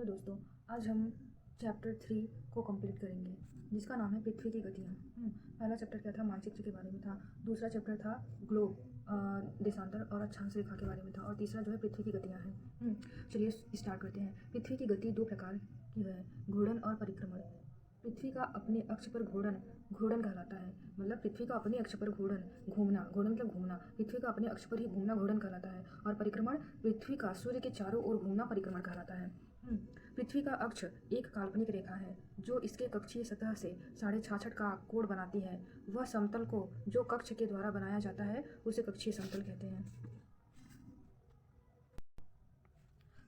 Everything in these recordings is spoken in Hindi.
हेलो दोस्तों, आज हम चैप्टर 3 को कंप्लीट करेंगे जिसका नाम है पृथ्वी की गतियाँ। पहला चैप्टर क्या था? मानचित्र के बारे में था। दूसरा चैप्टर था ग्लोब, देशांतर और अक्षांश रेखा के बारे में था। और तीसरा जो है पृथ्वी की गतियाँ हैं। चलिए स्टार्ट करते हैं। पृथ्वी की गति दो प्रकार की है, घूर्णन और परिक्रमण। पृथ्वी का अपने अक्ष पर घूर्णन घूर्णन कहलाता है। मतलब पृथ्वी का अपने अक्ष पर घूर्णन, घूमना, घूर्णन मतलब घूमना। पृथ्वी का अपने अक्ष पर ही घूमना घूर्णन कहलाता है। और परिक्रमण पृथ्वी का सूर्य के चारों ओर घूमना परिक्रमण कहलाता है। पृथ्वी का अक्ष एक काल्पनिक रेखा है जो इसके कक्षीय सतह से 66.5 का कोण बनाती है। वह समतल को जो कक्ष के द्वारा बनाया जाता है उसे कक्षीय समतल कहते हैं।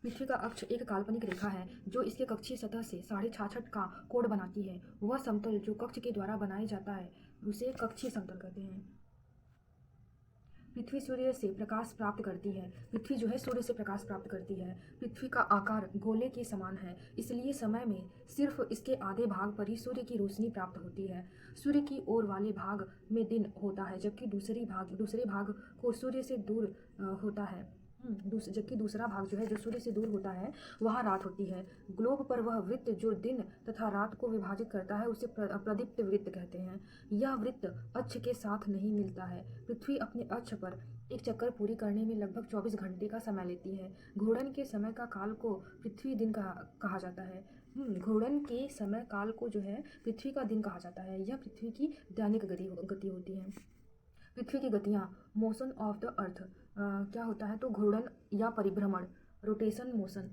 पृथ्वी का अक्ष एक काल्पनिक रेखा है जो इसके कक्षीय सतह से 66.5 का कोण बनाती है। वह समतल जो कक्ष के द्वारा बनाया जाता है उसे कक्षीय समतल कहते हैं। पृथ्वी सूर्य से प्रकाश प्राप्त करती है। पृथ्वी जो है सूर्य से प्रकाश प्राप्त करती है। पृथ्वी का आकार गोले के समान है, इसलिए समय में सिर्फ इसके आधे भाग पर ही सूर्य की रोशनी प्राप्त होती है। सूर्य की ओर वाले भाग में दिन होता है, जबकि दूसरे भाग को सूर्य से दूर होता है। जबकि दूसरा भाग जो है जो सूर्य से दूर होता है वहाँ रात होती है। ग्लोब पर वह वृत्त जो दिन तथा रात को विभाजित करता है उसे प्रदीप्त वृत्त कहते हैं। यह वृत्त अक्ष के साथ नहीं मिलता है। पृथ्वी अपने अक्ष पर एक चक्कर पूरी करने में लगभग 24 घंटे का समय लेती है। घूर्णन के समय का काल को पृथ्वी दिन कहा जाता है। घूर्णन के समय काल को जो है पृथ्वी का दिन कहा जाता है। यह पृथ्वी की दैनिक गति होती है। पृथ्वी की गतियाँ, मोशन ऑफ द अर्थ क्या होता है? तो घूर्णन या परिभ्रमण, रोटेशन मोशन,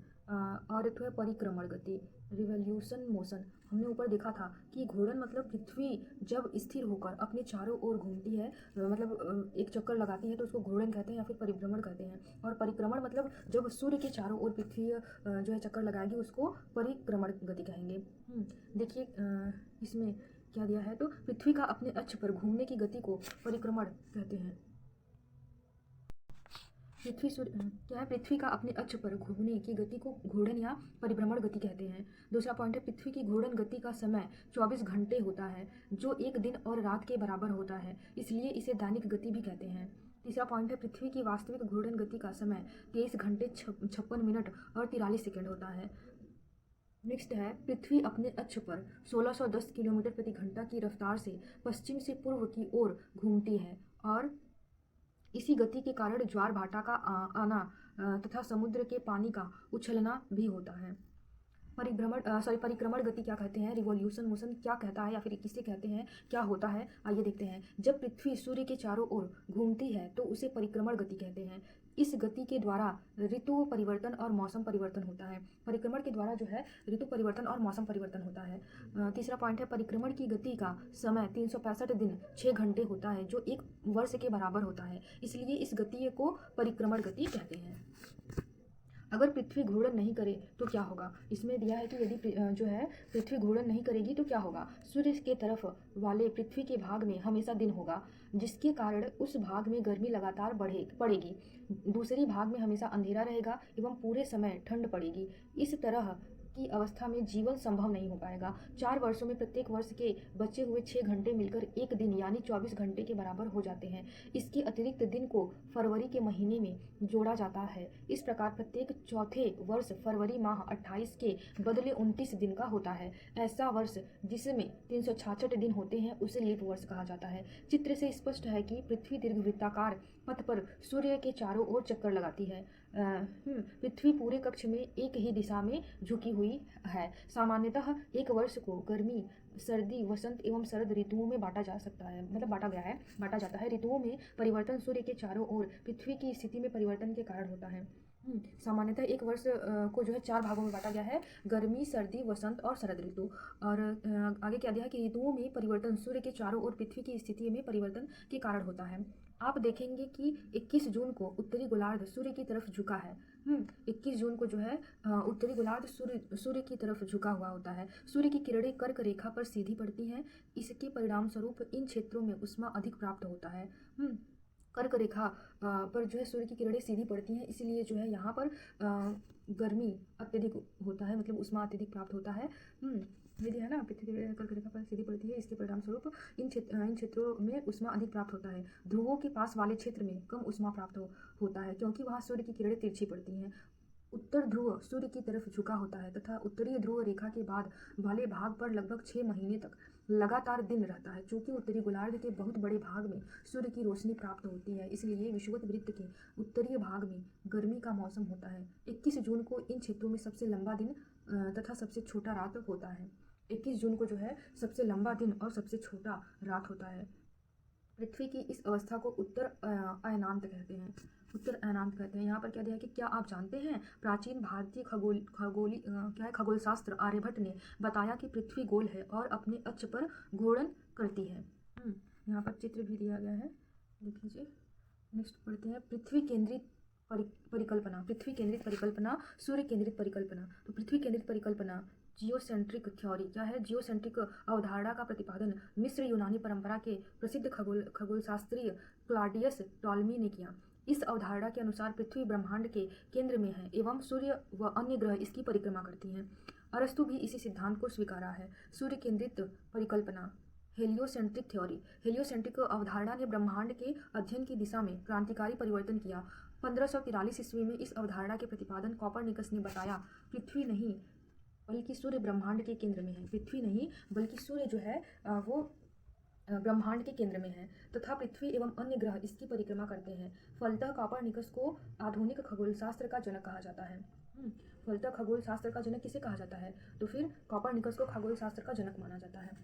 और एक है परिक्रमण गति, रिवोल्यूशन मोशन। हमने ऊपर देखा था कि घूर्णन मतलब पृथ्वी जब स्थिर होकर अपने चारों ओर घूमती है, मतलब एक चक्कर लगाती है तो उसको घूर्णन कहते हैं या फिर परिभ्रमण कहते हैं। और परिक्रमण मतलब जब सूर्य के चारों ओर पृथ्वी जो है चक्कर लगाएगी उसको परिक्रमण गति कहेंगे। देखिए इसमें क्या दिया है? तो पृथ्वी का अपने अक्ष पर घूमने की गति को परिक्रमण कहते हैं। पृथ्वी का अपने अक्ष पर घूमने की गति को घूर्णन या परिभ्रमण गति कहते हैं। दूसरा पॉइंट है, पृथ्वी की घूर्णन गति का समय 24 घंटे होता है जो एक दिन और रात के बराबर होता है, इसलिए इसे दैनिक गति भी कहते हैं। तीसरा पॉइंट है, पृथ्वी की वास्तविक घूर्णन गति का समय 23 घंटे 56 मिनट और 43 सेकेंड होता है। नेक्स्ट है, पृथ्वी अपने अक्ष पर 1610 किलोमीटर प्रति घंटा की रफ्तार से पश्चिम से पूर्व की ओर घूमती है और इसी गति के कारण ज्वार भाटा का आना तथा समुद्र के पानी का उछलना भी होता है। परिक्रमण गति क्या कहते हैं? रिवोल्यूशन मोशन क्या कहता है या फिर किसे कहते हैं, क्या होता है? आइए देखते हैं। जब पृथ्वी सूर्य के चारों ओर घूमती है तो उसे परिक्रमण गति कहते हैं। इस गति के द्वारा ऋतु परिवर्तन और मौसम परिवर्तन होता है। परिक्रमण के द्वारा जो है ऋतु परिवर्तन और मौसम परिवर्तन होता है। तीसरा पॉइंट है, परिक्रमण की गति का समय 365 दिन 6 घंटे होता है जो एक वर्ष के बराबर होता है, इसलिए इस गति को परिक्रमण गति कहते हैं। अगर पृथ्वी घूर्णन नहीं करे तो क्या होगा? इसमें दिया है कि यदि जो है पृथ्वी घूर्णन नहीं करेगी तो क्या होगा? सूर्य के तरफ वाले पृथ्वी के भाग में हमेशा दिन होगा, जिसके कारण उस भाग में गर्मी लगातार पड़ेगी। दूसरी भाग में हमेशा अंधेरा रहेगा एवं पूरे समय ठंड पड़ेगी। इस तरह की अवस्था में जीवन संभव नहीं हो पाएगा। 4 वर्षों में प्रत्येक वर्ष के बचे हुए 6 घंटे मिलकर एक दिन यानी 24 घंटे के बराबर हो जाते हैं। इसके अतिरिक्त दिन को फरवरी के महीने में जोड़ा जाता है। इस प्रकार प्रत्येक चौथे वर्ष फरवरी माह 28 के बदले 29 दिन का होता है। ऐसा वर्ष जिसमें 366 दिन होते हैं उसे लीप वर्ष कहा जाता है। चित्र से स्पष्ट है कि पृथ्वी दीर्घवृत्ताकार पथ पर सूर्य के चारों ओर चक्कर लगाती है। पृथ्वी पूरे कक्ष में एक ही दिशा में झुकी हुई है। सामान्यतः एक वर्ष को गर्मी, सर्दी, वसंत एवं शरद ऋतुओं में बांटा जाता है। ऋतुओं में परिवर्तन सूर्य के चारों ओर पृथ्वी की स्थिति में परिवर्तन के कारण होता है। सामान्यतः एक वर्ष को जो है 4 भागों में बांटा गया है, गर्मी, सर्दी, वसंत और शरद ऋतु। और आगे क्या दिया है कि ऋतुओं में परिवर्तन सूर्य के चारों ओर पृथ्वी की स्थिति में परिवर्तन के कारण होता है। आप देखेंगे कि 21 जून को उत्तरी गोलार्ध सूर्य की तरफ झुका है। 21 जून को जो है उत्तरी गोलार्ध सूर्य की तरफ झुका हुआ होता है। सूर्य की किरणें कर्क रेखा पर सीधी पड़ती हैं। इसके परिणाम स्वरूप इन क्षेत्रों में उष्मा अधिक प्राप्त होता है। कर्क रेखा पर जो है सूर्य की किरणें सीधी पड़ती हैं, इसलिए जो है यहाँ पर गर्मी अत्यधिक होता है, मतलब उष्मा अत्यधिक प्राप्त होता है। यदि है ना, पृथ्वी कर्क रेखा पर सीधी पड़ती है, इसके परिणाम स्वरूप इन क्षेत्रों में उष्मा अधिक प्राप्त होता है। ध्रुवों के पास वाले क्षेत्र में कम उष्मा प्राप्त होता है क्योंकि वहाँ सूर्य की किरणें तिरछी पड़ती हैं। उत्तर ध्रुव सूर्य की तरफ झुका होता है तथा उत्तरीय ध्रुव रेखा के बाद वाले भाग पर लगभग 6 महीने तक लगातार दिन रहता है। चूंकि उत्तरी गोलार्ध के बहुत बड़े भाग में सूर्य की रोशनी प्राप्त होती है, इसलिए विषुवत वृत्त के उत्तरीय भाग में गर्मी का मौसम होता है। 21 जून को इन क्षेत्रों में सबसे लंबा दिन तथा सबसे छोटा रात होता है। 21 जून को जो है सबसे लंबा दिन और सबसे छोटा रात होता है। पृथ्वी की इस अवस्था को उत्तर अयनांत कहते हैं। उत्तर अयनांत कहते हैं। यहाँ पर क्या दिया है कि क्या आप जानते हैं प्राचीन भारतीय खगोलशास्त्र आर्यभट्ट ने बताया कि पृथ्वी गोल है और अपने अक्ष पर घूर्णन करती है। यहाँ पर चित्र भी दिया गया है, देख लीजिए। नेक्स्ट पढ़ते हैं पृथ्वी केंद्रित परिकल्पना। पृथ्वी केंद्रित परिकल्पना, सूर्य केंद्रित परिकल्पना। तो पृथ्वी केंद्रित परिकल्पना जियोसेंट्रिक थ्योरी क्या है? जियोसेंट्रिक अवधारणा का प्रतिपादन मिस्र यूनानी परंपरा के प्रसिद्ध खगोलशास्त्री क्लॉडियस टॉलमी ने किया। इस अवधारणा के अनुसार पृथ्वी ब्रह्मांड के केंद्र में है एवं सूर्य व अन्य ग्रह इसकी परिक्रमा करती हैं। अरस्तु भी इसी सिद्धांत को स्वीकारा है। सूर्य केंद्रित परिकल्पना हेलियोसेंट्रिक थ्योरी। हेलियोसेंट्रिक अवधारणा ने ब्रह्मांड के अध्ययन की दिशा में क्रांतिकारी परिवर्तन किया। 1543 ईस्वी में इस अवधारणा के प्रतिपादन कॉपरनिकस ने बताया। पृथ्वी नहीं बल्कि सूर्य ब्रह्मांड के केंद्र में है। पृथ्वी नहीं बल्कि सूर्य जो है वो ब्रह्मांड के केंद्र में है तथा पृथ्वी एवं अन्य ग्रह इसकी परिक्रमा करते हैं। फलतः कॉपरनिकस को आधुनिक खगोलशास्त्र का जनक कहा जाता है। फलतः खगोलशास्त्र का जनक किसे कहा जाता है? तो फिर कॉपरनिकस को खगोलशास्त्र का जनक माना जाता है।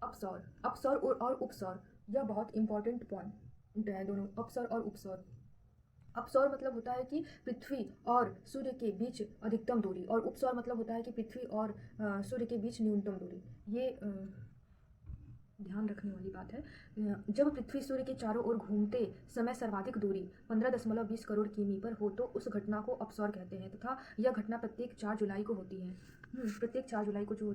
अपसौर, अपसौर और उपसौर, यह बहुत इंपॉर्टेंट पॉइंट है दोनों, अपसौर और उपसौर। अपसौर मतलब होता है कि पृथ्वी और सूर्य के बीच अधिकतम दूरी, और उपसौर मतलब होता है कि पृथ्वी और सूर्य के बीच न्यूनतम दूरी। ये ध्यान रखने वाली बात है। जब पृथ्वी सूर्य के चारों ओर घूमते समय सर्वाधिक दूरी 15.20 करोड़ किमी पर हो तो उस घटना को अपसौर कहते हैं तथा यह घटना प्रत्येक 4 जुलाई को होती है। प्रत्येक 4 जुलाई को जो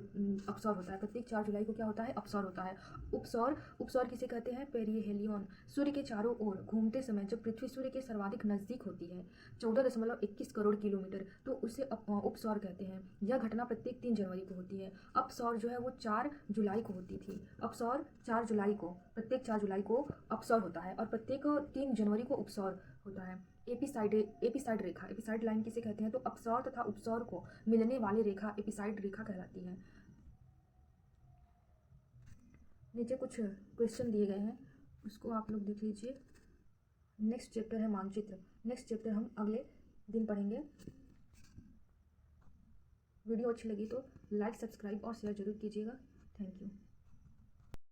अपसौर होता है, प्रत्येक 4 जुलाई को क्या होता है? अपसौर होता है। उपसौर, उपसौर किसे कहते हैं? पेरिहेलियन। सूर्य के चारों ओर घूमते समय जब पृथ्वी सूर्य के सर्वाधिक नजदीक होती है 14.21 करोड़ किलोमीटर, तो उसे उपसौर कहते हैं। यह घटना प्रत्येक 3 जनवरी को होती है। अपसौर जो है वो 4 जुलाई को होती थी। अपसौर 4 जुलाई को, प्रत्येक 4 जुलाई को अपसौर होता है और प्रत्येक 3 जनवरी को उपसौर होता है। एपिसाइड रेखा, एपिसाइड लाइन किसे कहते हैं? तो अपसौर तथा उपसौर को मिलने वाली रेखा एपिसाइड रेखा कहलाती है। नीचे कुछ क्वेश्चन दिए गए हैं, उसको आप लोग देख लीजिए। नेक्स्ट चैप्टर है मानचित्र। नेक्स्ट चैप्टर हम अगले दिन पढ़ेंगे। वीडियो अच्छी लगी तो लाइक, सब्सक्राइब और शेयर जरूर कीजिएगा। Thank you.